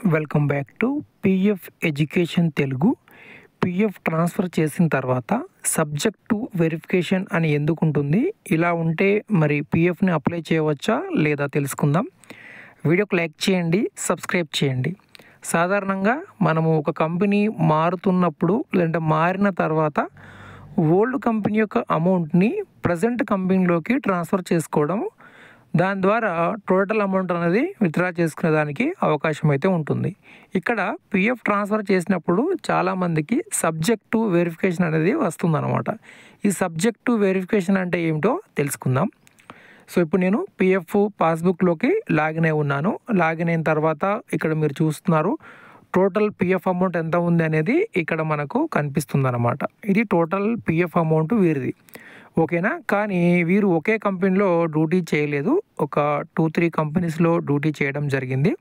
Welcome back to PF education Telugu. PF transfer చేసిన తర్వాత subject to verification అని ఎందుకు ఉంటుంది, ఇలా ఉంటే మరి పిఎఫ్ని అప్లై చేయవచ్చా లేదా తెలుసుకుందాం. వీడియోకి లైక్ చేయండి, సబ్స్క్రైబ్ చేయండి. సాధారణంగా మనము ఒక కంపెనీ మారుతున్నప్పుడు లేదంటే మారిన తర్వాత ఓల్డ్ కంపెనీ యొక్క అమౌంట్ని ప్రజెంట్ కంపెనీలోకి ట్రాన్స్ఫర్ చేసుకోవడం, దాని ద్వారా టోటల్ అమౌంట్ అనేది విత్డ్రా చేసుకునే దానికి అవకాశం అయితే ఉంటుంది. ఇక్కడ పిఎఫ్ ట్రాన్స్ఫర్ చేసినప్పుడు చాలామందికి సబ్జెక్ట్ టు వెరిఫికేషన్ అనేది వస్తుందన్నమాట. ఈ సబ్జెక్ట్ టు వెరిఫికేషన్ అంటే ఏమిటో తెలుసుకుందాం. సో ఇప్పుడు నేను పిఎఫ్ పాస్బుక్లోకి లాగిన్ అయి ఉన్నాను. లాగిన్ అయిన తర్వాత ఇక్కడ మీరు చూస్తున్నారు టోటల్ పిఎఫ్ అమౌంట్ ఎంత ఉంది అనేది ఇక్కడ మనకు కనిపిస్తుంది అన్నమాట. ఇది టోటల్ పిఎఫ్ అమౌంట్ వీరిది, ఓకేనా. కానీ వీరు ఒకే కంపెనీలో డ్యూటీ చేయలేదు, ఒక 2-3 కంపెనీస్లో డ్యూటీ చేయడం జరిగింది.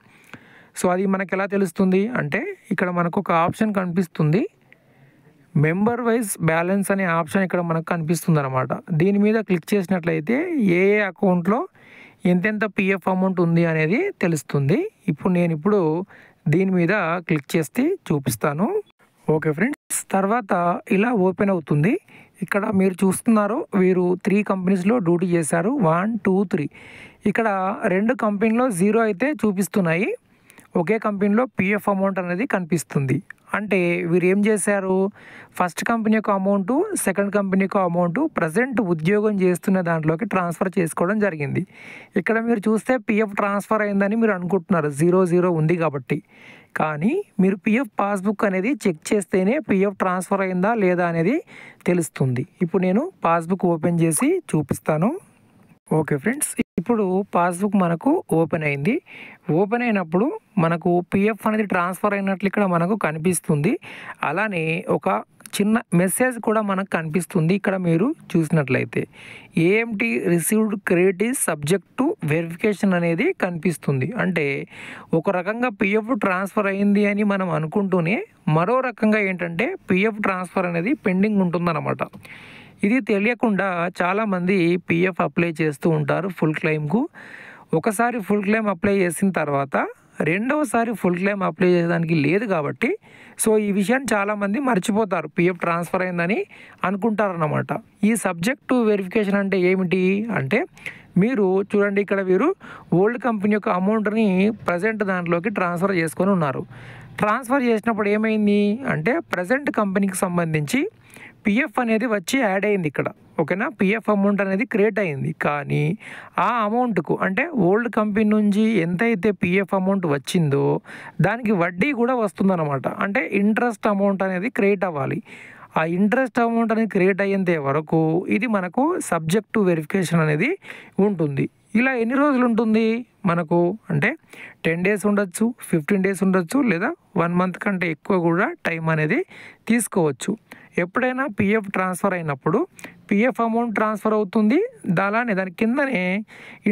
సో అది మనకు ఎలా తెలుస్తుంది అంటే ఇక్కడ మనకు ఒక ఆప్షన్ కనిపిస్తుంది, మెంబర్ వైజ్ బ్యాలెన్స్ అనే ఆప్షన్ ఇక్కడ మనకు కనిపిస్తుంది అనమాట. దీని మీద క్లిక్ చేసినట్లయితే ఏ అకౌంట్లో ఎంతెంత పిఎఫ్ అమౌంట్ ఉంది అనేది తెలుస్తుంది. ఇప్పుడు దీని మీద క్లిక్ చేస్తే చూపిస్తాను. ఓకే ఫ్రెండ్స్, తర్వాత ఇలా ఓపెన్ అవుతుంది. ఇక్కడ మీరు చూస్తున్నారు వీరు 3 కంపెనీస్లో డ్యూటీ చేశారు, 1, 2, 3. ఇక్కడ 2 కంపెనీలో 0 అయితే చూపిస్తున్నాయి, ఒకే కంపెనీలో పిఎఫ్ అమౌంట్ అనేది కనిపిస్తుంది. అంటే వీరు ఏం చేశారు, ఫస్ట్ కంపెనీ యొక్క అమౌంటు, సెకండ్ కంపెనీ యొక్క అమౌంటు ప్రజెంట్ ఉద్యోగం చేస్తున్న దాంట్లోకి ట్రాన్స్ఫర్ చేసుకోవడం జరిగింది. ఇక్కడ మీరు చూస్తే పిఎఫ్ ట్రాన్స్ఫర్ అయిందని మీరు అనుకుంటున్నారు, 0 ఉంది కాబట్టి. కానీ మీరు పిఎఫ్ పాస్బుక్ అనేది చెక్ చేస్తేనే పిఎఫ్ ట్రాన్స్ఫర్ అయిందా లేదా అనేది తెలుస్తుంది. ఇప్పుడు నేను పాస్బుక్ ఓపెన్ చేసి చూపిస్తాను. ఓకే ఫ్రెండ్స్, ఇప్పుడు పాస్బుక్ మనకు ఓపెన్ అయింది. ఓపెన్ అయినప్పుడు మనకు పిఎఫ్ అనేది ట్రాన్స్ఫర్ అయినట్లు ఇక్కడ మనకు కనిపిస్తుంది. అలానే ఒక చిన్న మెసేజ్ కూడా మనకు కనిపిస్తుంది. ఇక్కడ మీరు చూసినట్లయితే AMT received credit is subject to verification అనేది కనిపిస్తుంది. అంటే ఒక రకంగా పిఎఫ్ ట్రాన్స్ఫర్ అయింది అని మనం అనుకుంటూనే మరో రకంగా ఏంటంటే పిఎఫ్ ట్రాన్స్ఫర్ అనేది పెండింగ్ ఉంటుందన్నమాట. ఇది తెలియకుండా చాలామంది పిఎఫ్ అప్లై చేస్తూ ఉంటారు ఫుల్ క్లెయిమ్కు. ఒకసారి ఫుల్ క్లెయిమ్ అప్లై చేసిన తర్వాత రెండవసారి ఫుల్ క్లెయిమ్ అప్లై చేయడానికి లేదు కాబట్టి సో ఈ విషయాన్ని చాలామంది మర్చిపోతారు, పిఎఫ్ ట్రాన్స్ఫర్ అయిందని అనుకుంటారన్నమాట. ఈ సబ్జెక్ట్ టు వెరిఫికేషన్ అంటే ఏమిటి అంటే మీరు చూడండి, ఇక్కడ వీరు ఓల్డ్ కంపెనీ యొక్క అమౌంట్ని ప్రజెంట్ దాంట్లోకి ట్రాన్స్ఫర్ చేసుకొని ఉన్నారు. ట్రాన్స్ఫర్ చేసినప్పుడు ఏమైంది అంటే ప్రజెంట్ కంపెనీకి సంబంధించి పిఎఫ్ అనేది వచ్చి యాడ్ అయింది ఇక్కడ, ఓకేనా. పిఎఫ్ అమౌంట్ అనేది క్రియేట్ అయింది. కానీ ఆ అమౌంట్కు అంటే ఓల్డ్ కంపెనీ నుంచి ఎంతైతే పిఎఫ్ అమౌంట్ వచ్చిందో దానికి వడ్డీ కూడా వస్తుందన్నమాట. అంటే ఇంట్రెస్ట్ అమౌంట్ అనేది క్రియేట్ అవ్వాలి. ఆ ఇంట్రెస్ట్ అమౌంట్ అనేది క్రియేట్ అయ్యేంత వరకు ఇది మనకు సబ్జెక్ట్ టు వెరిఫికేషన్ అనేది ఉంటుంది. ఇలా ఎన్ని రోజులు ఉంటుంది మనకు అంటే 10 డేస్ ఉండొచ్చు, 15 డేస్ ఉండొచ్చు, లేదా 1 మంత్ కంటే ఎక్కువ కూడా టైం అనేది తీసుకోవచ్చు. ఎప్పుడైనా పిఎఫ్ ట్రాన్స్ఫర్ అయినప్పుడు పిఎఫ్ అమౌంట్ ట్రాన్స్ఫర్ అవుతుంది, అలానే దాని కిందనే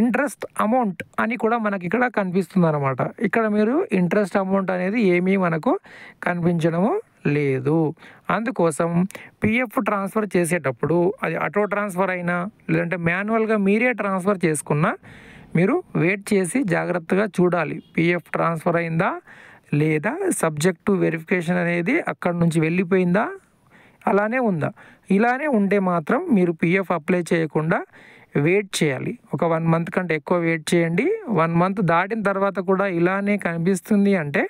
ఇంట్రెస్ట్ అమౌంట్ అని కూడా మనకి ఇక్కడ కనిపిస్తుంది అనమాట. ఇక్కడ మీరు ఇంట్రెస్ట్ అమౌంట్ అనేది ఏమీ మనకు కనిపించడము లేదు. అందుకోసం పిఎఫ్ ట్రాన్స్ఫర్ చేసేటప్పుడు అది ఆటో ట్రాన్స్ఫర్ అయినా లేదంటే మాన్యువల్గా మీరే ట్రాన్స్ఫర్ చేసుకున్నా మీరు వెయిట్ చేసి జాగ్రత్తగా చూడాలి, పిఎఫ్ ట్రాన్స్ఫర్ అయిందా లేదా, సబ్జెక్ట్ టు వెరిఫికేషన్ అనేది అక్కడి నుంచి వెళ్ళిపోయిందా, అలానే ఉందా. ఇలానే ఉంటే మాత్రం మీరు పిఎఫ్ అప్లై చేయకుండా వెయిట్ చేయాలి. ఒక 1 మంత్ కంటే ఎక్కువ వెయిట్ చేయండి. 1 మంత్ దాటిన తర్వాత కూడా ఇలానే కనిపిస్తుంది అంటే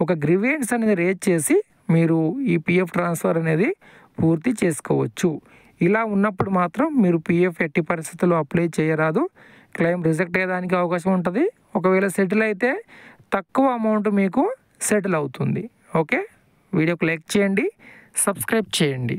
ఒక గ్రీవెన్స్ అనేది రేజ్ చేసి మీరు ఈ పిఎఫ్ ట్రాన్స్ఫర్ అనేది పూర్తి చేసుకోవచ్చు. ఇలా ఉన్నప్పుడు మాత్రం మీరు పిఎఫ్ ఎట్టి పరిస్థితుల్లో అప్లై చేయరాదు, క్లెయిమ్ రిజెక్ట్ అయ్యేదానికి అవకాశం ఉంటుంది. ఒకవేళ సెటిల్ అయితే తక్కువ అమౌంట్ మీకు సెటిల్ అవుతుంది. ఓకే, వీడియోకి లైక్ చేయండి, సబ్స్క్రైబ్ చేయండి.